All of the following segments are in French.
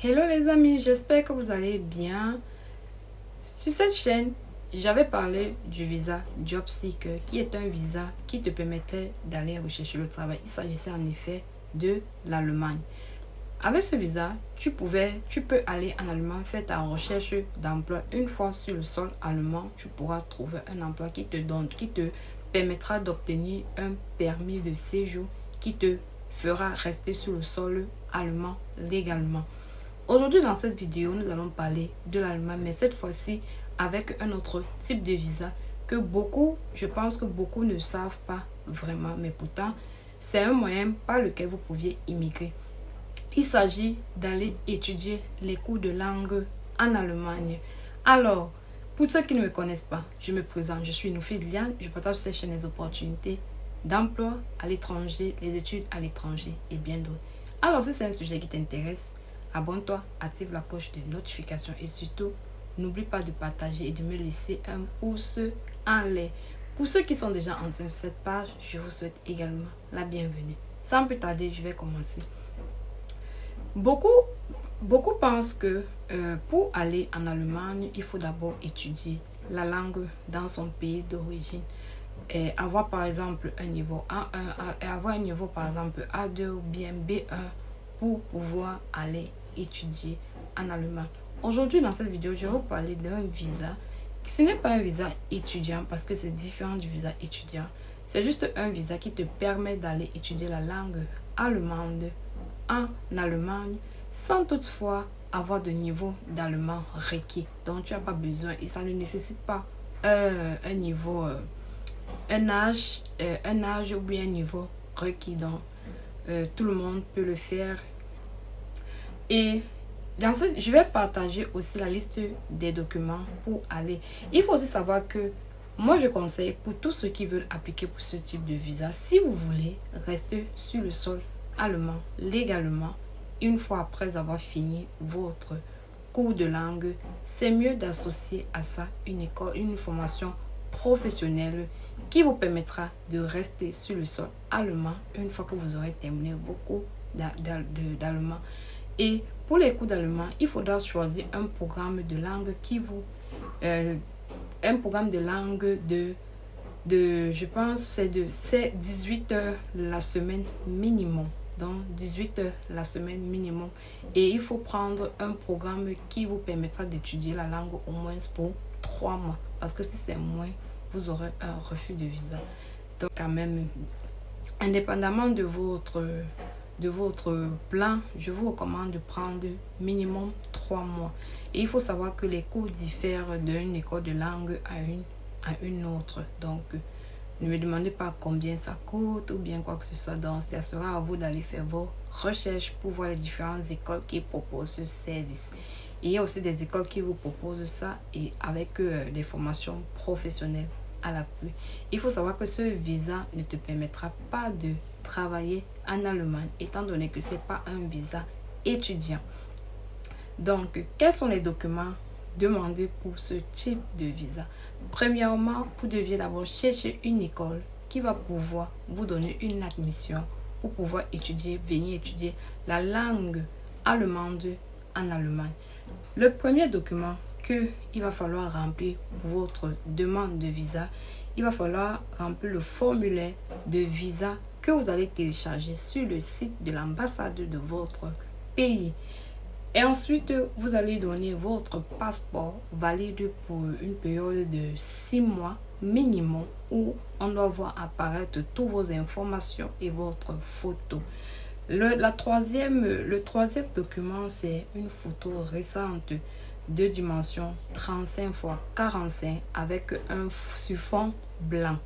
Hello les amis, j'espère que vous allez bien. Sur cette chaîne, j'avais parlé du visa Job Seeker, qui est un visa qui te permettait d'aller rechercher le travail. Il s'agissait en effet de l'Allemagne. Avec ce visa, tu peux aller en Allemagne, faire ta recherche d'emploi. Une fois sur le sol allemand, tu pourras trouver un emploi qui te permettra d'obtenir un permis de séjour qui te fera rester sur le sol allemand légalement. Aujourd'hui, dans cette vidéo, nous allons parler de l'Allemagne, mais cette fois-ci avec un autre type de visa que je pense que beaucoup ne savent pas vraiment, mais pourtant, c'est un moyen par lequel vous pouviez immigrer. Il s'agit d'aller étudier les cours de langue en Allemagne. Alors, pour ceux qui ne me connaissent pas, je me présente, je suis Noufi Liane, je partage cette chaîne les opportunités d'emploi à l'étranger, les études à l'étranger et bien d'autres. Alors, si c'est un sujet qui t'intéresse, abonne-toi, active la cloche de notification et surtout, n'oublie pas de partager et de me laisser un pouce en l'air. Pour ceux qui sont déjà anciens sur cette page, je vous souhaite également la bienvenue. Sans plus tarder, je vais commencer. Beaucoup pensent que pour aller en Allemagne, il faut d'abord étudier la langue dans son pays d'origine. Et avoir par exemple un niveau A1, avoir un niveau par exemple A2 ou bien B1 pour pouvoir aller étudier en Allemagne. Aujourd'hui, dans cette vidéo, je vais vous parler d'un visa. Ce n'est pas un visa étudiant parce que c'est différent du visa étudiant. C'est juste un visa qui te permet d'aller étudier la langue allemande en Allemagne sans toutefois avoir de niveau d'allemand requis. Donc, tu n'as pas besoin et ça ne nécessite pas un niveau, un âge ou bien un niveau requis. Donc, tout le monde peut le faire. Et je vais partager aussi la liste des documents pour aller. Il faut aussi savoir que moi, je conseille pour tous ceux qui veulent appliquer pour ce type de visa, si vous voulez rester sur le sol allemand légalement, une fois après avoir fini votre cours de langue, c'est mieux d'associer à ça une formation professionnelle qui vous permettra de rester sur le sol allemand une fois que vous aurez terminé vos cours d'allemand. Et pour les cours d'allemand, il faudra choisir un programme de langue un programme de langue je pense, c'est 18 heures la semaine minimum. Donc, 18 heures la semaine minimum. Et il faut prendre un programme qui vous permettra d'étudier la langue au moins pour 3 mois. Parce que si c'est moins, vous aurez un refus de visa. Donc, quand même, indépendamment de votre plan, je vous recommande de prendre minimum 3 mois. Et il faut savoir que les cours diffèrent d'une école de langue à une autre. Donc, ne me demandez pas combien ça coûte ou bien quoi que ce soit. Donc, ça sera à vous d'aller faire vos recherches pour voir les différentes écoles qui proposent ce service. Et il y a aussi des écoles qui vous proposent ça et avec des formations professionnelles à l'appui. Il faut savoir que ce visa ne te permettra pas de travailler en Allemagne étant donné que ce n'est pas un visa étudiant. Donc, quels sont les documents demandés pour ce type de visa? Premièrement, vous deviez d'abord chercher une école qui va pouvoir vous donner une admission pour pouvoir venir étudier la langue allemande en Allemagne. Le premier document qu'il va falloir remplir pour votre demande de visa, il va falloir remplir le formulaire de visa que vous allez télécharger sur le site de l'ambassade de votre pays. Et ensuite, vous allez donner votre passeport valide pour une période de 6 mois minimum où on doit voir apparaître toutes vos informations et votre photo. Le troisième document, c'est une photo récente de dimension 35 x 45 avec un sur fond blanc.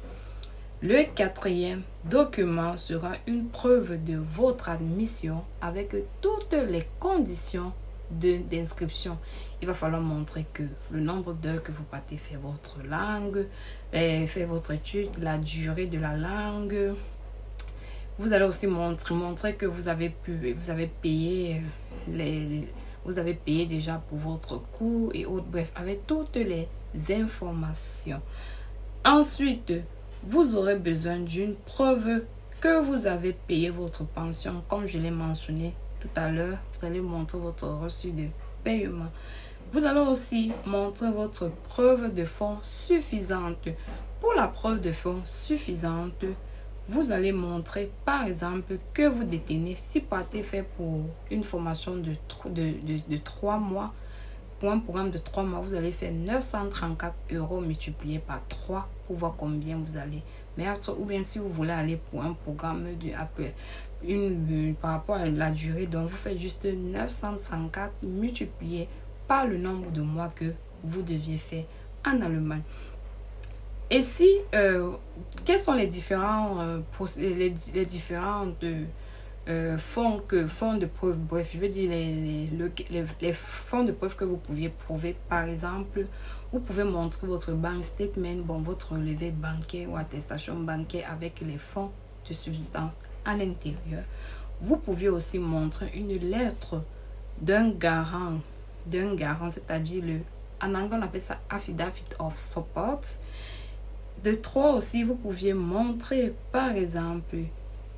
Le quatrième document sera une preuve de votre admission avec toutes les conditions d'inscription. Il va falloir montrer que le nombre d'heures que vous partez faire votre langue, faire votre étude, la durée de la langue. Vous allez aussi montrer que vous avez payé déjà pour votre cours et autres. Bref, avec toutes les informations. Ensuite, vous aurez besoin d'une preuve que vous avez payé votre pension, comme je l'ai mentionné tout à l'heure, vous allez montrer votre reçu de paiement. Vous allez aussi montrer votre preuve de fonds suffisante. Pour la preuve de fonds suffisante, vous allez montrer par exemple que vous détenez, si partez fait pour une formation de 3 mois, pour un programme de 3 mois, vous allez faire 934 € multiplié par 3 pour voir combien vous allez mettre. Ou bien si vous voulez aller pour un programme par rapport à la durée, donc vous faites juste 934 multiplié par le nombre de mois que vous deviez faire en Allemagne. Et si, quels sont les différents fonds de preuve, bref, je veux dire les fonds de preuve que vous pouviez prouver. Par exemple, vous pouvez montrer votre bank statement, votre relevé bancaire ou attestation bancaire avec les fonds de subsistance à l'intérieur. Vous pouviez aussi montrer une lettre d'un garant, c'est-à-dire en anglais on appelle ça affidavit of support. De 3 aussi, vous pouviez montrer par exemple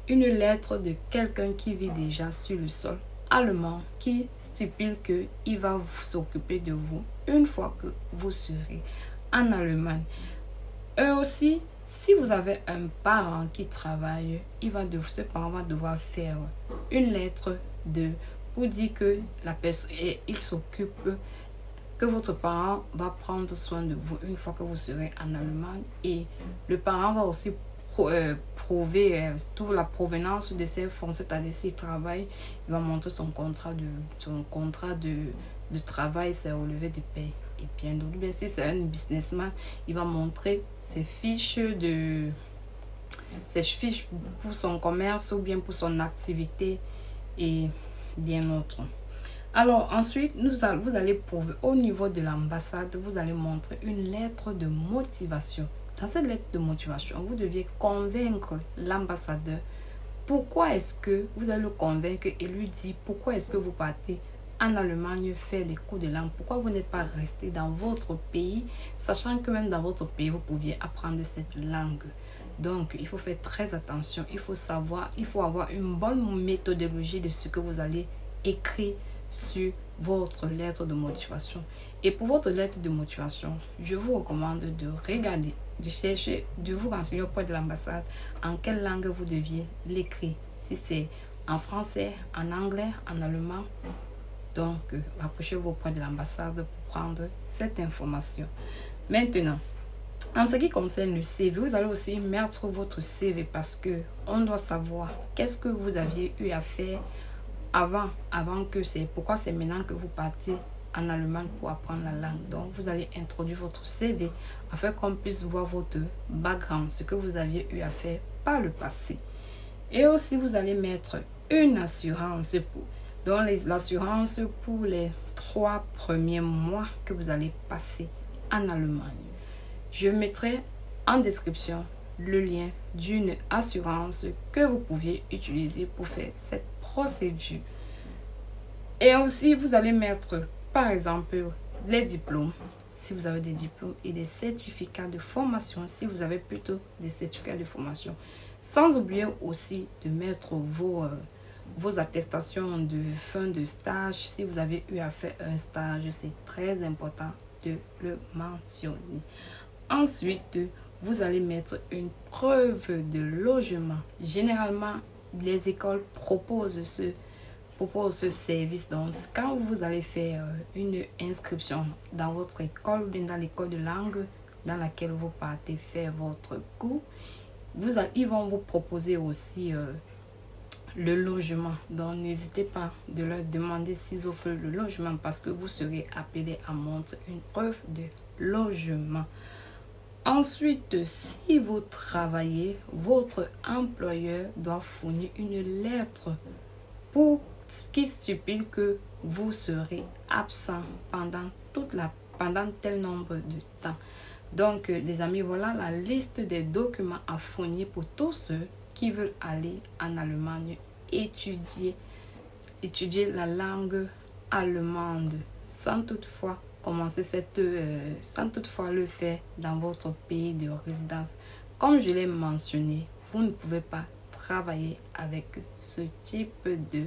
une lettre de quelqu'un qui vit déjà sur le sol allemand qui stipule qu'il va s'occuper de vous une fois que vous serez en Allemagne. Et aussi, si vous avez un parent qui travaille, ce parent va devoir faire une lettre pour dire que la personne, il s'occupe, que votre parent va prendre soin de vous une fois que vous serez en Allemagne. Et le parent va aussi prouver toute la provenance de ses fonds, c'est-à-dire s'il travaille, il va montrer son contrat de travail, ses relevés de paie. Et bien d'autres, bien si c'est un businessman, il va montrer ses fiches pour son commerce ou bien pour son activité et bien autre. Alors ensuite, vous allez prouver au niveau de l'ambassade, vous allez montrer une lettre de motivation. Dans cette lettre de motivation, vous deviez convaincre l'ambassadeur. Pourquoi est-ce que vous allez le convaincre et lui dire pourquoi est-ce que vous partez en Allemagne faire les cours de langue? Pourquoi vous n'êtes pas resté dans votre pays, sachant que même dans votre pays, vous pouviez apprendre cette langue? Donc, il faut faire très attention. Il faut avoir une bonne méthodologie de ce que vous allez écrire sur votre lettre de motivation. Et pour votre lettre de motivation, je vous recommande de regarder, de chercher, de vous renseigner auprès de l'ambassade en quelle langue vous deviez l'écrire. Si c'est en français, en anglais, en allemand. Donc, rapprochez-vous auprès de l'ambassade pour prendre cette information. Maintenant, en ce qui concerne le CV, vous allez aussi mettre votre CV parce que on doit savoir qu'est-ce que vous aviez eu à faire avant que pourquoi c'est maintenant que vous partez en Allemagne pour apprendre la langue. Donc, vous allez introduire votre CV afin qu'on puisse voir votre background, ce que vous aviez eu à faire par le passé. Et aussi, vous allez mettre une assurance l'assurance pour les 3 premiers mois que vous allez passer en Allemagne. Je mettrai en description le lien d'une assurance que vous pouviez utiliser pour faire cette procédure. Et aussi, vous allez mettre, par exemple, les diplômes, si vous avez des diplômes, et des certificats de formation, si vous avez plutôt des certificats de formation. Sans oublier aussi de mettre vos attestations de fin de stage. Si vous avez eu à faire un stage, c'est très important de le mentionner. Ensuite, vous allez mettre une preuve de logement. Généralement, les écoles proposent ce service. Donc, quand vous allez faire une inscription dans votre école ou bien dans l'école de langue dans laquelle vous partez faire votre cours, ils vont vous proposer aussi le logement. Donc, n'hésitez pas de leur demander s'ils offrent le logement parce que vous serez appelé à montrer une preuve de logement. Ensuite, si vous travaillez, votre employeur doit fournir une lettre qui stipule que vous serez absent pendant tel nombre de temps. Donc, les amis, voilà la liste des documents à fournir pour tous ceux qui veulent aller en Allemagne étudier la langue allemande sans toutefois le faire dans votre pays de résidence. Comme je l'ai mentionné, vous ne pouvez pas travailler avec ce type de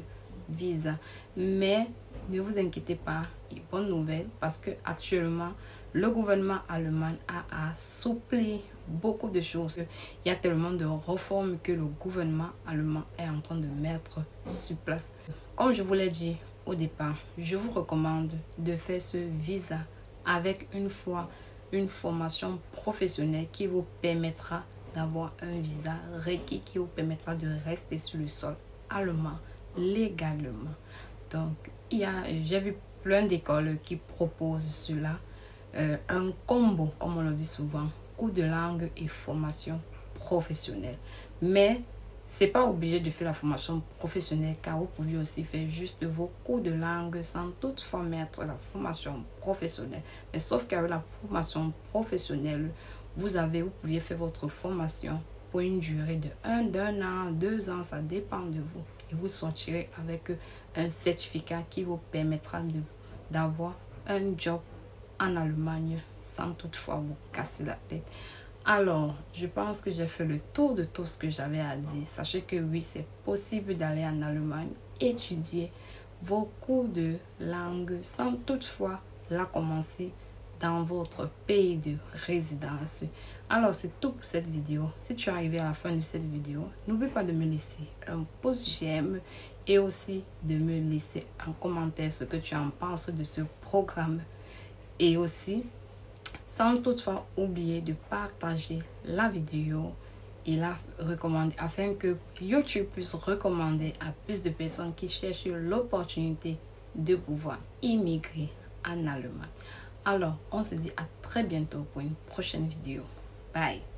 visa. Mais ne vous inquiétez pas, bonne nouvelle, parce que actuellement le gouvernement allemand a assoupli beaucoup de choses. Il y a tellement de réformes que le gouvernement allemand est en train de mettre sur place. Comme je vous l'ai dit au départ, je vous recommande de faire ce visa avec une formation professionnelle qui vous permettra d'avoir un visa requis, qui vous permettra de rester sur le sol allemand légalement. Donc, j'ai vu plein d'écoles qui proposent cela, un combo, comme on le dit souvent, cours de langue et formation professionnelle. Mais c'est pas obligé de faire la formation professionnelle, car vous pouvez aussi faire juste vos cours de langue sans toutefois mettre la formation professionnelle. Mais sauf qu'avec la formation professionnelle, vous pouviez faire votre formation pour une durée d'un an, 2 ans, ça dépend de vous. Et vous sortirez avec un certificat qui vous permettra d'avoir un job en Allemagne sans toutefois vous casser la tête. Alors, je pense que j'ai fait le tour de tout ce que j'avais à dire. Sachez que oui, c'est possible d'aller en Allemagne, étudier vos cours de langue sans toutefois la commencer dans votre pays de résidence. Alors, c'est tout pour cette vidéo. Si tu es arrivé à la fin de cette vidéo, n'oublie pas de me laisser un pouce j'aime et aussi de me laisser en commentaire ce que tu en penses de ce programme. Et aussi, sans toutefois oublier de partager la vidéo et la recommander afin que YouTube puisse recommander à plus de personnes qui cherchent l'opportunité de pouvoir immigrer en Allemagne. Alors, on se dit à très bientôt pour une prochaine vidéo. Bye!